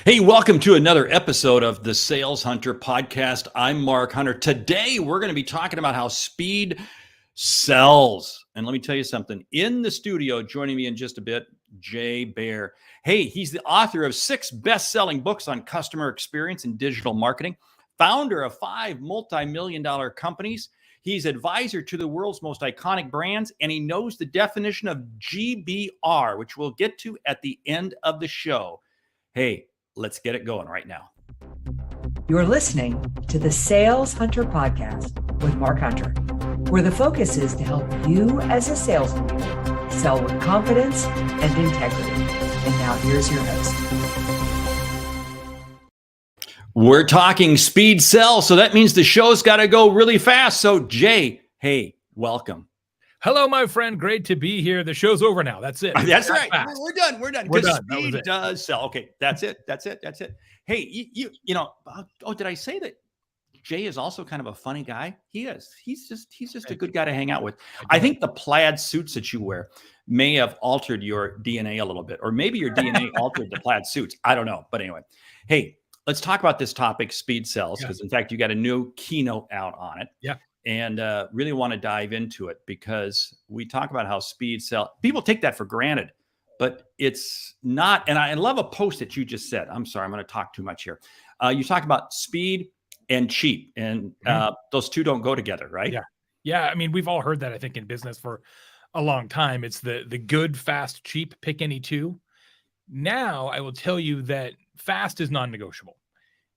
Hey, welcome to another episode of the Sales Hunter podcast. I'm Mark Hunter. Today, we're going to be talking about how speed sells. And let me tell you something. In the studio, joining me in just a bit, Jay Baer. Hey, he's the author of 6 best-selling books on customer experience and digital marketing, founder of 5 multi-million-dollar companies. He's advisor to the world's most iconic brands, and he knows the definition of GBR, which we'll get to at the end of the show. Hey, let's get it going right now. You're listening to the Sales Hunter podcast with Mark Hunter, where the focus is to help you as a sales leader sell with confidence and integrity. And now here's your host. We're talking speed sell, so that means the show's got to go really fast. So Jay, hey, welcome. Hello, my friend. Great to be here. The show's over now. That's it. That's right. We're done. We're done. Because speed does sell. Okay, that's it. Hey, you know. Oh, did I say that Jay is also kind of a funny guy? He is. He's just a good guy to hang out with. I think the plaid suits that you wear may have altered your DNA a little bit, or maybe your DNA altered the plaid suits. I don't know. But anyway, hey, let's talk about this topic, speed sells, because in fact, you got a new keynote out on it. Yeah. And really want to dive into it because we talk about how speed sell. People take that for granted, but it's not. And I love a post that you just said. I'm sorry, I'm going to talk too much here. You talk about speed and cheap, and those two don't go together, right? Yeah. I mean, we've all heard that, I think, in business for a long time. It's the good, fast, cheap, pick any two. Now, I will tell you that fast is non-negotiable.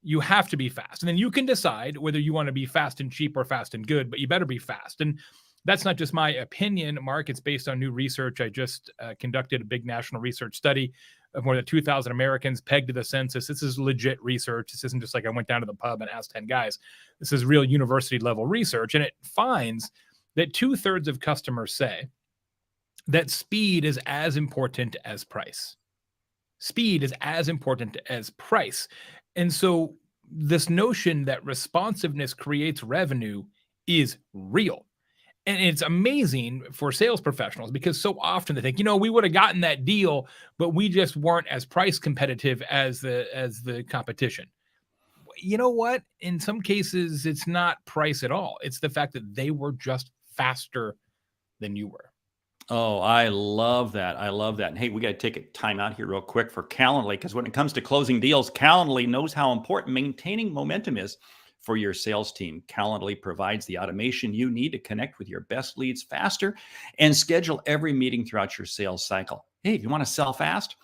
You have to be fast. And then you can decide whether you want to be fast and cheap or fast and good, but you better be fast. And that's not just my opinion, Mark. It's based on new research. I just conducted a big national research study of more than 2,000 Americans pegged to the census. This is legit research. This isn't just like I went down to the pub and asked 10 guys. This is real university level research. And it finds that 2/3 of customers say that speed is as important as price. Speed is as important as price. And so this notion that responsiveness creates revenue is real. And it's amazing for sales professionals because so often they think, we would have gotten that deal, but we just weren't as price competitive as the competition. You know what? In some cases, it's not price at all. It's the fact that they were just faster than you were. Oh, I love that. And hey, we got to take a time out here real quick for Calendly, because when it comes to closing deals, Calendly knows how important maintaining momentum is for your sales team. Calendly provides the automation you need to connect with your best leads faster and schedule every meeting throughout your sales cycle. Hey, if you want to sell fast,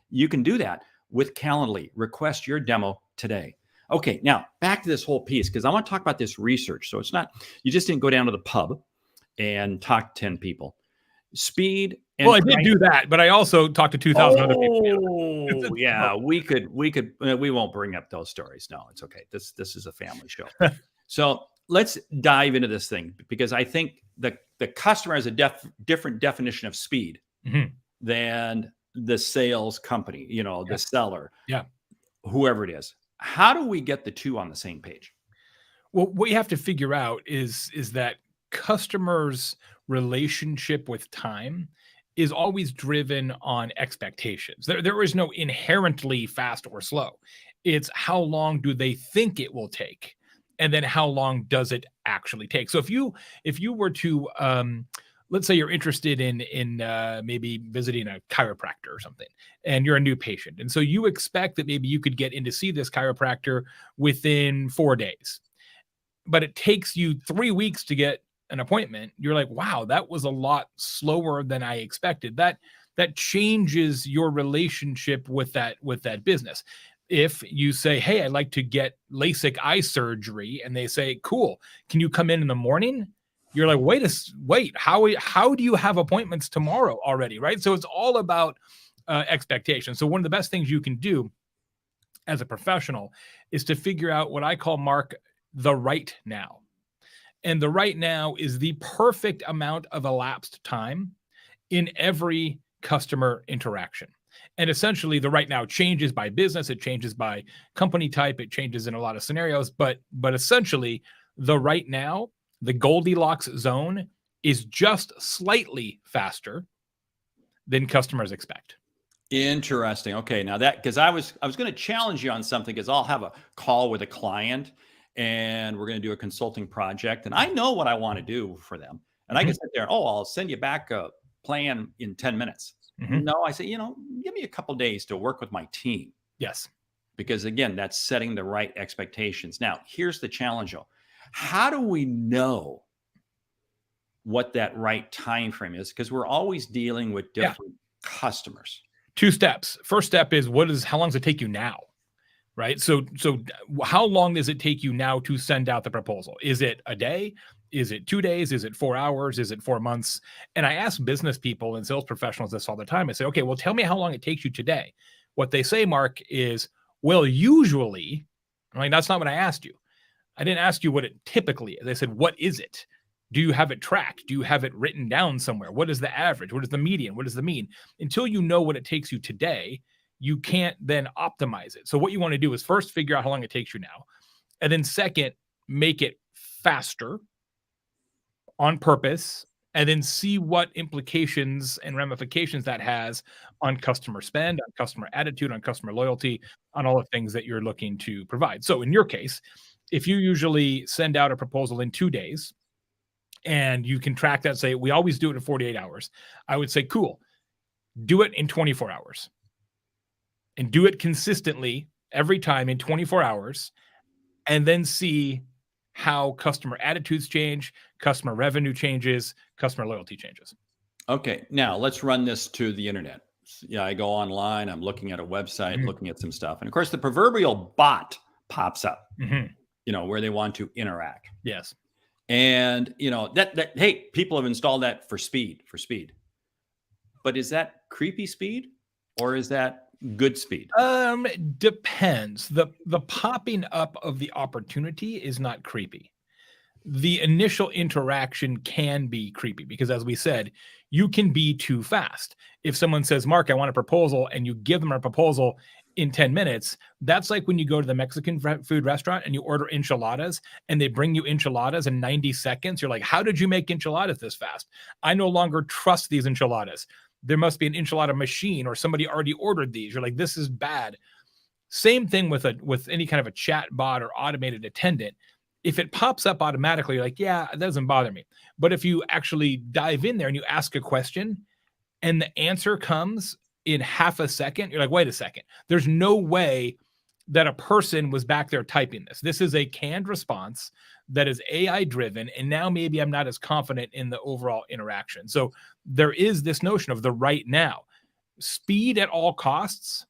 you can do that with Calendly. Request your demo today. Okay, now back to this whole piece, because I want to talk about this research. So it's not, you just didn't go down to the pub and talk to 10 people. Speed. And I did do that, but I also talked to 2,000 other people. Oh, yeah, we won't bring up those stories. No, it's okay. This is a family show. So let's dive into this thing, because I think the customer has a different definition of speed than the sales company, the seller, whoever it is. How do we get the two on the same page? Well, what you have to figure out is that customers' relationship with time is always driven on expectations. There is no inherently fast or slow. It's how long do they think it will take, and then how long does it actually take. So if you were to let's say you're interested in maybe visiting a chiropractor or something, and you're a new patient, and so you expect that maybe you could get in to see this chiropractor within 4 days, but it takes you 3 weeks to get an appointment. You're like, wow, that was a lot slower than I expected. That changes your relationship with that business. If you say, hey, I'd like to get LASIK eye surgery, and they say, cool, can you come in the morning? You're like, wait, how do you have appointments tomorrow already, right? So it's all about expectations. So one of the best things you can do as a professional is to figure out what I call, Mark, the right now. And the right now is the perfect amount of elapsed time in every customer interaction. And essentially, the right now changes by business, it changes by company type, it changes in a lot of scenarios. But essentially, the right now, the Goldilocks zone, is just slightly faster than customers expect. Interesting. Okay. Now that, because I was going to challenge you on something, because I'll have a call with a client and we're going to do a consulting project and I know what I want to do for them. And I can Mhm, sit there, oh, I'll send you back a plan in 10 minutes. mhm. No, I say, give me a couple days to work with my team. Yes. Because again, that's setting the right expectations. Now, here's the challenge though. How do we know what that right time frame is? Because we're always dealing with Yeah. different customers. 2 steps. First step is how long does it take you now? Right? So how long does it take you now to send out the proposal? Is it a day? Is it 2 days? Is it 4 hours? Is it 4 months? And I ask business people and sales professionals this all the time. I say, okay, well, tell me how long it takes you today. What they say, Mark, is, well, usually, I'm like, that's not what I asked you. I didn't ask you what it typically is. I said, what is it? Do you have it tracked? Do you have it written down somewhere? What is the average? What is the median? What is the mean? Until you know what it takes you today, you can't then optimize it. So what you want to do is first figure out how long it takes you now. And then second, make it faster on purpose, and then see what implications and ramifications that has on customer spend, on customer attitude, on customer loyalty, on all the things that you're looking to provide. So in your case, if you usually send out a proposal in 2 days and you can track that, say, we always do it in 48 hours, I would say, cool, do it in 24 hours and do it consistently every time in 24 hours, and then see how customer attitudes change, customer revenue changes, customer loyalty changes. Okay. Now let's run this to the internet. Yeah, I go online, I'm looking at a website, Mhm. looking at some stuff. And of course, the proverbial bot pops up, Mhm. where they want to interact. Yes. And, that, hey, people have installed that for speed. But is that creepy speed or is that good speed? Depends. The popping up of the opportunity is not creepy. The initial interaction can be creepy because, as we said, you can be too fast. If someone says, Mark, I want a proposal, and you give them a proposal in 10 minutes, that's like when you go to the Mexican food restaurant and you order enchiladas and they bring you enchiladas in 90 seconds. You're like, how did you make enchiladas this fast? I no longer trust these enchiladas. There must be an enchilada machine or somebody already ordered these. You're like, this is bad. Same thing with any kind of a chat bot or automated attendant. If it pops up automatically, you're like, yeah, it doesn't bother me. But if you actually dive in there and you ask a question and the answer comes in half a second, you're like, wait a second. There's no way that a person was back there typing this. This is a canned response that is AI driven. And now maybe I'm not as confident in the overall interaction. So there is this notion of the right now. Speed at all costs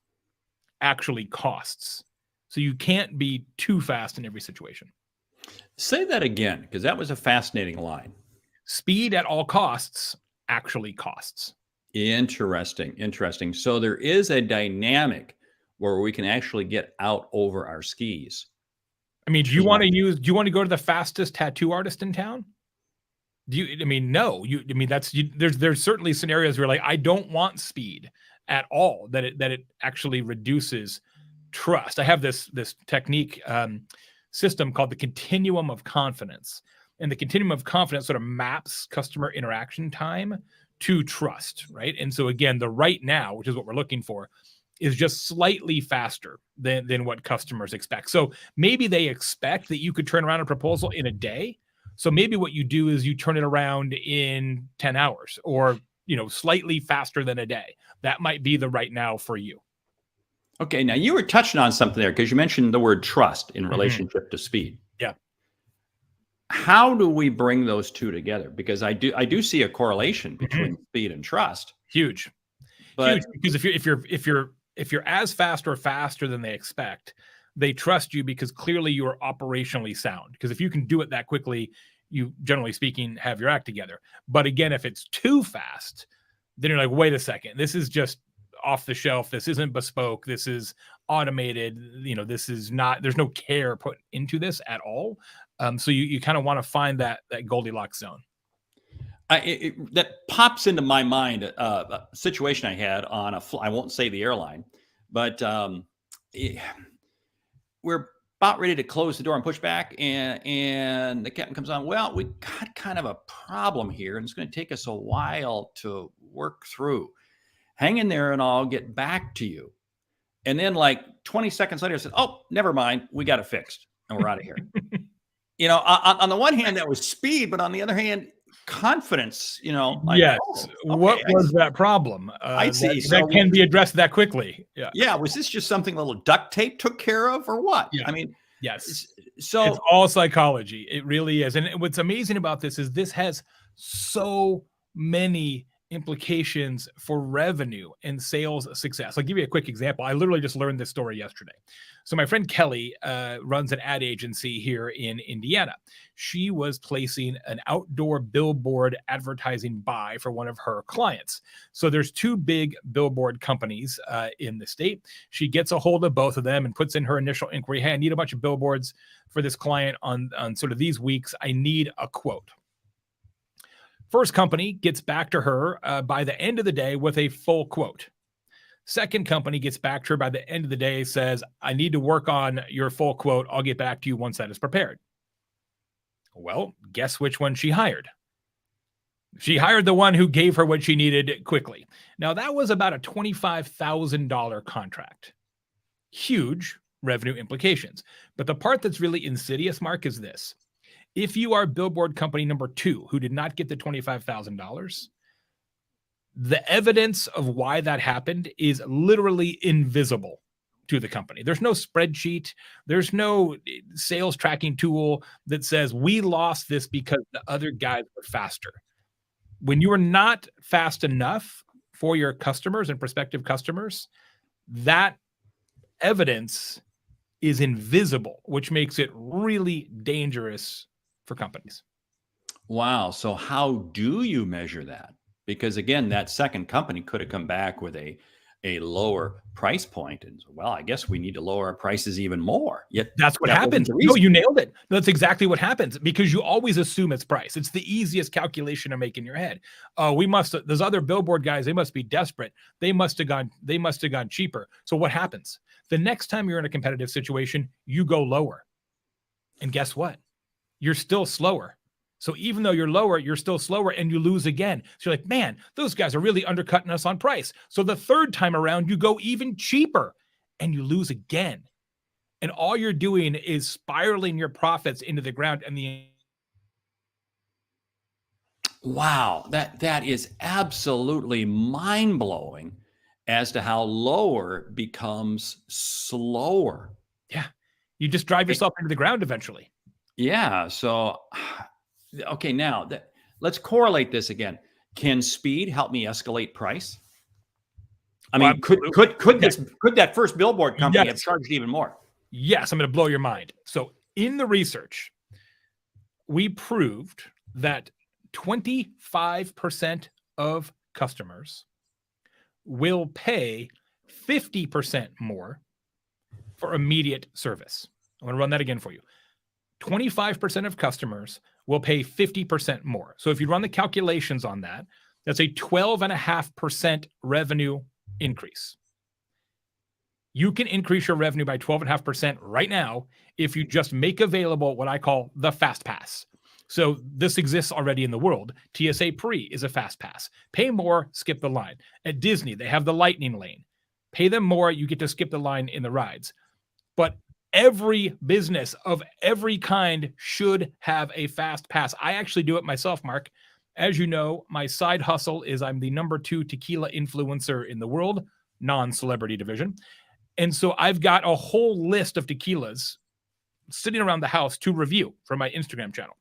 actually costs. So you can't be too fast in every situation. Say that again, because that was a fascinating line. Speed at all costs actually costs. Interesting. So there is a dynamic where we can actually get out over our skis. I mean, do you want to go to the fastest tattoo artist in town? No, there's certainly scenarios where, like, I don't want speed at all, that it actually reduces trust. I have this technique, system called the continuum of confidence. And the continuum of confidence sort of maps customer interaction time to trust, right? And so again, the right now, which is what we're looking for, is just slightly faster than what customers expect. So maybe they expect that you could turn around a proposal in a day. So maybe what you do is you turn it around in 10 hours or, slightly faster than a day. That might be the right now for you. Okay, now you were touching on something there because you mentioned the word trust in relationship to speed. Yeah. How do we bring those two together? Because I do see a correlation between speed and trust. Huge. But Because if you're as fast or faster than they expect, they trust you because clearly you're operationally sound. Because if you can do it that quickly, you, generally speaking, have your act together. But again, if it's too fast, then you're like, wait a second, this is just off the shelf. This isn't bespoke. This is automated. This is not, there's no care put into this at all. So you kind of want to find that Goldilocks zone. That pops into my mind a situation I had on I won't say the airline, but we're about ready to close the door and push back, and the captain comes on. Well, we got kind of a problem here, and it's going to take us a while to work through. hang in there and I'll get back to you. And then like 20 seconds later, I said, oh, never mind. We got it fixed and we're out of here. On the one hand, that was speed, but on the other hand, confidence, like, yes. oh, okay, What was that problem? I see. That can be addressed that quickly. Yeah. Yeah. Was this just something a little duct tape took care of or what? Yeah. I mean, yes. So it's all psychology. It really is. And what's amazing about this is this has so many implications for revenue and sales success. I'll give you a quick example. I literally just learned this story yesterday. So my friend Kelly runs an ad agency here in Indiana. She was placing an outdoor billboard advertising buy for one of her clients. So there's two big billboard companies in the state. She gets a hold of both of them and puts in her initial inquiry. Hey, I need a bunch of billboards for this client on sort of these weeks. I need a quote. First company gets back to her by the end of the day with a full quote. Second company gets back to her by the end of the day, says, I need to work on your full quote. I'll get back to you once that is prepared. Well, guess which one she hired? She hired the one who gave her what she needed quickly. Now, that was about a $25,000 contract. Huge revenue implications. But the part that's really insidious, Mark, is this. If you are billboard company number 2 who did not get the $25,000, the evidence of why that happened is literally invisible to the company. There's no spreadsheet. There's no sales tracking tool that says we lost this because the other guys were faster. When you are not fast enough for your customers and prospective customers, that evidence is invisible, which makes it really dangerous for companies. Wow. So how do you measure that? Because again, that second company could have come back with a lower price point. And well, I guess we need to lower our prices even more. Yet that's what happens. No, you nailed it. That's exactly what happens because you always assume it's price. It's the easiest calculation to make in your head. Oh, those other billboard guys, they must be desperate. They must have gone cheaper. So what happens? The next time you're in a competitive situation, you go lower. And guess what? You're still slower. So even though you're lower, you're still slower and you lose again. So you're like, man, those guys are really undercutting us on price. So the third time around, you go even cheaper and you lose again. And all you're doing is spiraling your profits into the ground. And wow, that is absolutely mind-blowing as to how lower becomes slower. Yeah. You just drive yourself into the ground eventually. Yeah. So okay, now let's correlate this again. Can speed help me escalate price? I mean, could that first billboard company have charged even more? Yes, I'm going to blow your mind. So in the research, we proved that 25% of customers will pay 50% more for immediate service. I'm going to run that again for you. 25% of customers will pay 50% more. So if you run the calculations on that, that's a 12.5% revenue increase. You can increase your revenue by 12.5% right now if you just make available what I call the fast pass. So this exists already in the world. TSA Pre is a fast pass. Pay more, skip the line. At Disney, they have the lightning lane. Pay them more, you get to skip the line in the rides. But every business of every kind should have a fast pass. I actually do it myself, Mark. As you know, my side hustle is I'm the number 2 tequila influencer in the world, non-celebrity division. And so I've got a whole list of tequilas sitting around the house to review from my Instagram channel.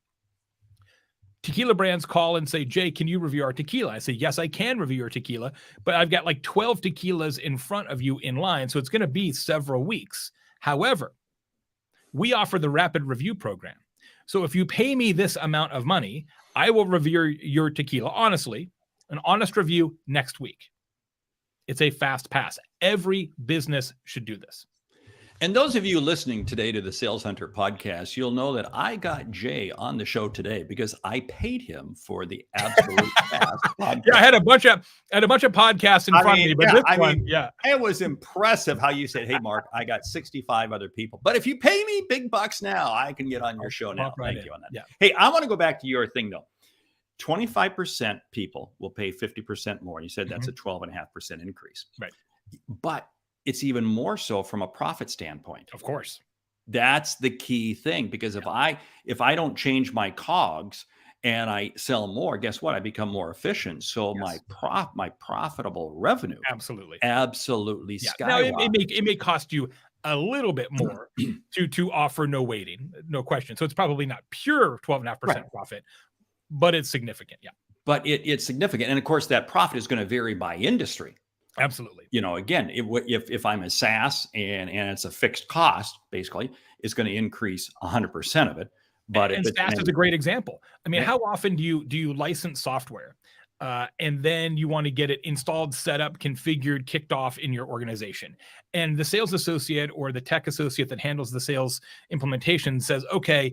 Tequila brands call and say, Jay, can you review our tequila? I say, yes, I can review your tequila, but I've got like 12 tequilas in front of you in line. So it's going to be several weeks. However, we offer the rapid review program. So if you pay me this amount of money, I will review your tequila honestly, an honest review next week. It's a fast pass. Every business should do this. And those of you listening today to the Sales Hunter podcast, you'll know that I got Jay on the show today because I paid him for the absolute fast podcast. Yeah, I had a bunch of podcasts in front of me, but it was impressive how you said, "Hey, Mark, I got 65 other people, but if you pay me big bucks now, I can get on your show now." Thank you on that. Yeah. Hey, I want to go back to your thing though. 25% people will pay 50% more. You said that's Mhm. a 12.5% increase. Right. But it's even more so from a profit standpoint. Of course. That's the key thing, because if I don't change my cogs and I sell more, guess what? I become more efficient. So my Yes. profitable revenue Absolutely. absolutely Yeah. Now skyrockets. it may cost you a little bit more to offer no waiting, no question. So it's probably not pure Right. 12.5% profit, but it's significant. Yeah. But it's significant. And of course, that profit is going to vary by industry. Absolutely. Again, if I'm a SaaS and it's a fixed cost, basically, it's going to increase 100% of it. But if And it's SaaS is a great example. I mean, yeah, how often do you license software, and then you want to get it installed, set up, configured, kicked off in your organization, and the sales associate or the tech associate that handles the sales implementation says, "Okay,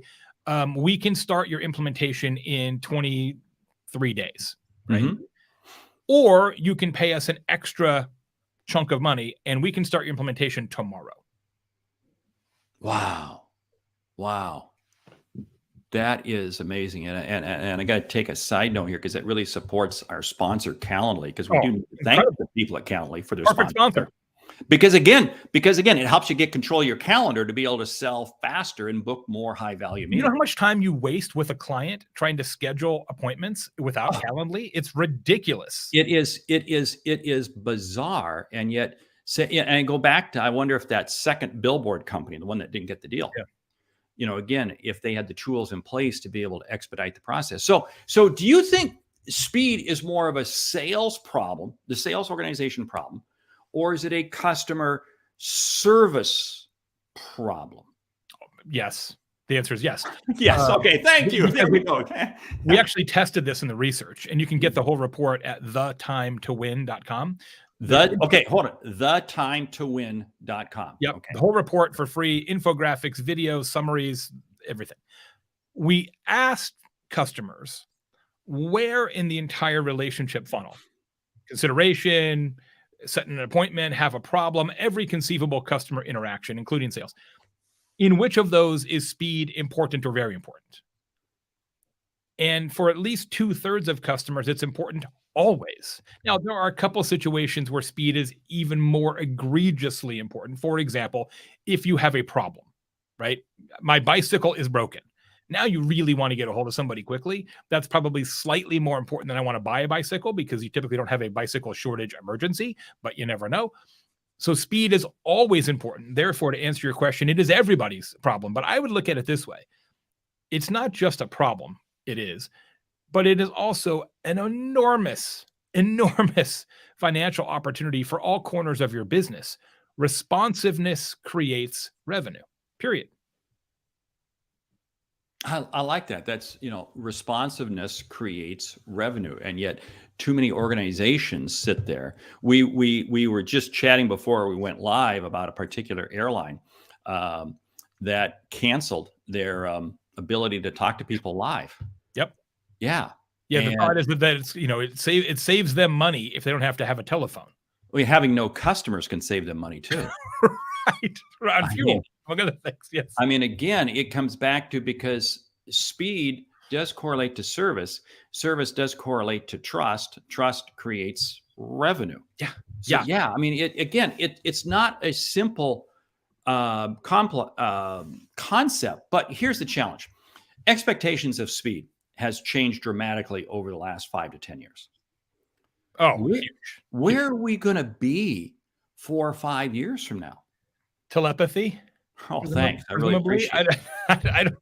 we can start your implementation in 23 days, right? mhm. Or you can pay us an extra chunk of money, and we can start your implementation tomorrow." Wow, wow. That is amazing, and I got to take a side note here because it really supports our sponsor, Calendly, because we Oh, do need to thank incredible! the people at Calendly for their Perfect sponsorship. sponsor. Because again, it helps you get control of your calendar to be able to sell faster and book more high value You know meetings. how much time you waste with a client trying to schedule appointments without Oh, Calendly? It's ridiculous. it is bizarre, and yet, say, yeah, and go back to, I wonder if that second billboard company, the one that didn't get the deal, Yeah. again, if they had the tools in place to be able to expedite the process. So do you think speed is more of a sales problem, the sales organization problem, or is it a customer service problem? Yes. The answer is yes. Yes. Uh, Okay. Thank you. because There we go. we actually tested this in the research, and you can get the whole report at thetimetowin.com. Okay, hold on. Thetimetowin.com. Yep, Okay. the whole report for free, infographics, videos, summaries, everything. We asked customers where in the entire relationship funnel, consideration, setting an appointment, have a problem, every conceivable customer interaction, including sales. In which of those is speed important or very important? And for at least 2/3 of customers, it's important always. Now, there are a couple situations where speed is even more egregiously important. For example, if you have a problem, right? My bicycle is broken. Now you really want to get a hold of somebody quickly. That's probably slightly more important than I want to buy a bicycle, because you typically don't have a bicycle shortage emergency, but you never know. So speed is always important. Therefore, to answer your question, it is everybody's problem. But I would look at it this way. It's not just a problem. It is, but it is also an enormous, enormous financial opportunity for all corners of your business. Responsiveness creates revenue, period. I like that. That's, responsiveness creates revenue, and yet too many organizations sit there. We were just chatting before we went live about a particular airline that canceled their ability to talk to people live. Yep. Yeah, Yeah. The and thought is that it saves them money if they don't have to have a telephone. having no customers can save them money too. Right. On I fuel, mean, among other things. Yes. again, it comes back to, because speed does correlate to service. Service does correlate to trust. Trust creates revenue. Yeah. So Yeah. yeah, it's not a simple concept, but here's the challenge. Expectations of speed has changed dramatically over the last 5 to 10 years. Oh, Where, huge. where are we going to be 4 or 5 years from now? Telepathy. Oh, thanks. I really Presumably. appreciate it.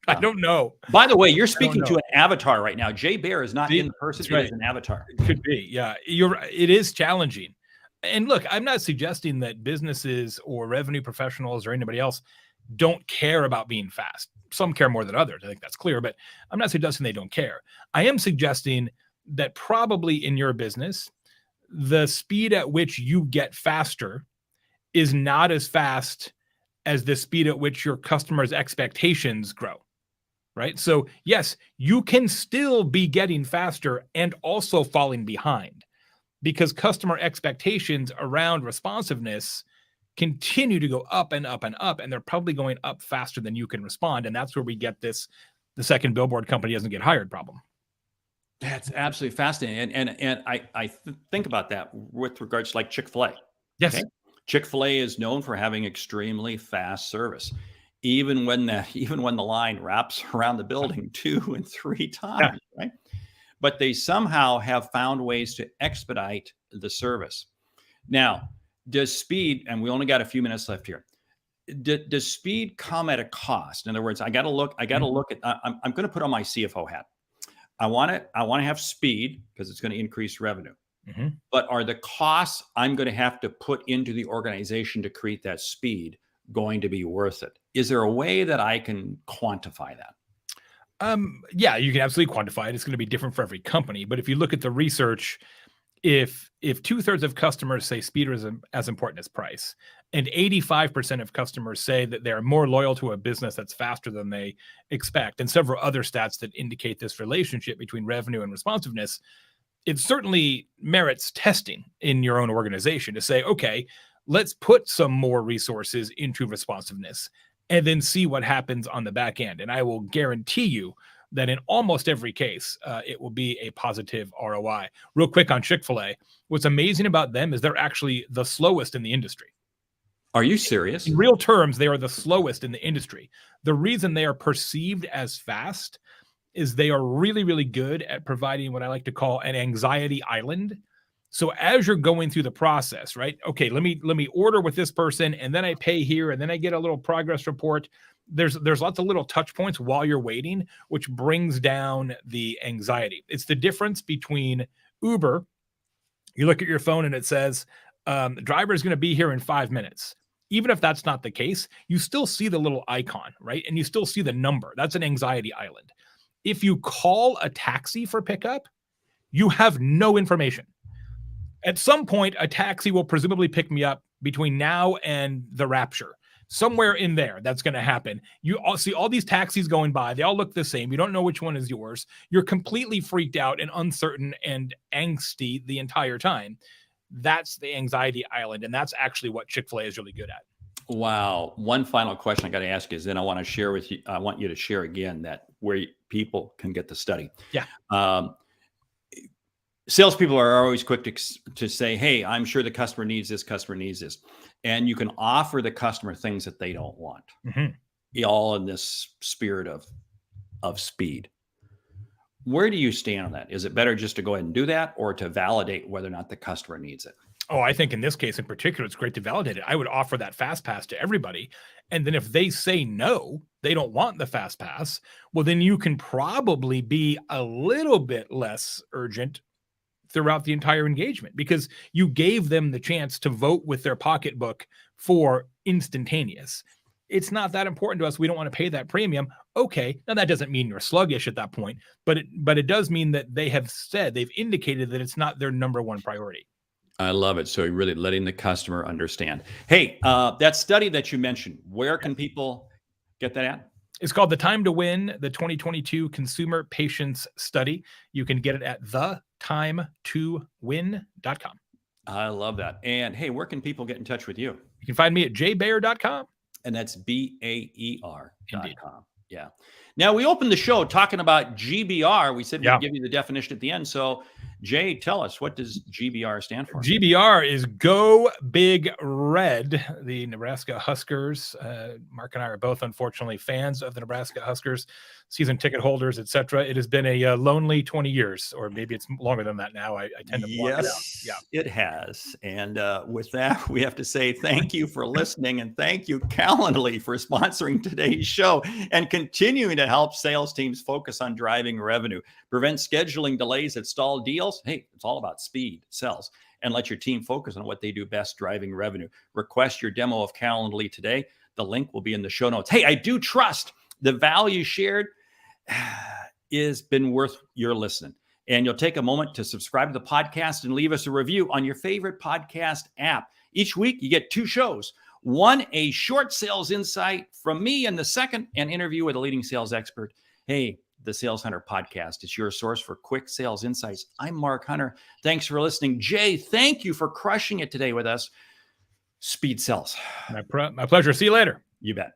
I don't know. By the way, you're I don't speaking to know. an avatar right now. Jay Baer is not See, in the person. that's It right. is an avatar. It could be. Yeah. It is challenging. And look, I'm not suggesting that businesses or revenue professionals or anybody else don't care about being fast. Some care more than others. I think that's clear, but I'm not suggesting they don't care. I am suggesting that probably in your business, the speed at which you get faster is not as fast as the speed at which your customers' expectations grow. Right. So, yes, you can still be getting faster and also falling behind, because customer expectations around responsiveness continue to go up and up and up, and they're probably going up faster than you can respond. And that's where we get this the second billboard company doesn't get hired problem. That's absolutely fascinating. And I think about that with regards to like Chick-fil-A. Yes. Okay. Chick-fil-A is known for having extremely fast service. Even when the line wraps around the building 2 and 3 Yeah. times, right? But they somehow have found ways to expedite the service. Now, does speed, and we only got a few minutes left here. Does speed come at a cost? In other words, I got to look at, I'm going to put on my CFO hat. I want to have speed because it's going to increase revenue. Mhm. But are the costs I'm going to have to put into the organization to create that speed going to be worth it? Is there a way that I can quantify that? Yeah, you can absolutely quantify it. It's going to be different for every company. But if you look at the research, if 2/3 of customers say speed is as important as price, and 85% of customers say that they're more loyal to a business that's faster than they expect, and several other stats that indicate this relationship between revenue and responsiveness, it certainly merits testing in your own organization to say, okay, let's put some more resources into responsiveness and then see what happens on the back end. And I will guarantee you that in almost every case, it will be a positive ROI. Real quick on Chick-fil-A, what's amazing about them is they're actually the slowest in the industry. Are you serious? In real terms, they are the slowest in the industry. The reason they are perceived as fast is they are really, really good at providing what I like to call an anxiety island. So as you're going through the process, right? Okay, let me order with this person, and then I pay here, and then I get a little progress report. There's lots of little touch points while you're waiting, which brings down the anxiety. It's the difference between Uber. You look at your phone and it says, the driver is going to be here in 5 minutes. Even if that's not the case, you still see the little icon, right? And you still see the number. That's an anxiety island. If you call a taxi for pickup, you have no information. At some point, a taxi will presumably pick me up between now and the rapture. Somewhere in there, that's going to happen. You all see all these taxis going by. They all look the same. You don't know which one is yours. You're completely freaked out and uncertain and angsty the entire time. That's the anxiety island. And that's actually what Chick-fil-A is really good at. Wow. One final question I got to ask is then I want to share with you. I want you to share again that where people can get the study. Yeah. Salespeople are always quick to say, hey, I'm sure the customer needs this, And you can offer the customer things that they don't want, all in this spirit of speed. Where do you stand on that? Is it better just to go ahead and do that or to validate whether or not the customer needs it? Oh, I think in this case in particular, it's great to validate it. I would offer that fast pass to everybody. And then if they say no, they don't want the fast pass, well, then you can probably be a little bit less urgent throughout the entire engagement because you gave them the chance to vote with their pocketbook for instantaneous. It's not that important to us. We don't want to pay that premium. Okay. Now that doesn't mean you're sluggish at that point, but it does mean that they've indicated that it's not their number one priority. I love it. So you're really letting the customer understand. Hey, that study that you mentioned, where can people get that at? It's called The Time to Win, the 2022 Consumer Patience Study. You can get it at thetimetowin.com. I love that. And hey, where can people get in touch with you? You can find me at jaybaer.com. And that's BAER.com. Yeah. Now we opened the show talking about GBR. We said we'd give you the definition at the end. So Jay, tell us, what does GBR stand for? GBR is Go Big Red. The Nebraska Huskers. Mark and I are both, unfortunately, fans of the Nebraska Huskers, season ticket holders, etc. It has been a lonely 20 years, or maybe it's longer than that now. I tend to block it out. Yeah, it has. And with that, we have to say thank you for listening, and thank you, Calendly, for sponsoring today's show and continuing to help sales teams focus on driving revenue, prevent scheduling delays that stall deals. Hey, it's all about speed, sells, and let your team focus on what they do best, driving revenue. Request your demo of Calendly today. The link will be in the show notes. Hey, I do trust the value shared has been worth your listening. And you'll take a moment to subscribe to the podcast and leave us a review on your favorite podcast app. Each week, you get 2 shows. One, a short sales insight from me, and the second, an interview with a leading sales expert. Hey, the Sales Hunter Podcast is your source for quick sales insights. I'm Mark Hunter. Thanks for listening. Jay, thank you for crushing it today with us. Speed sells. My pleasure. See you later. You bet.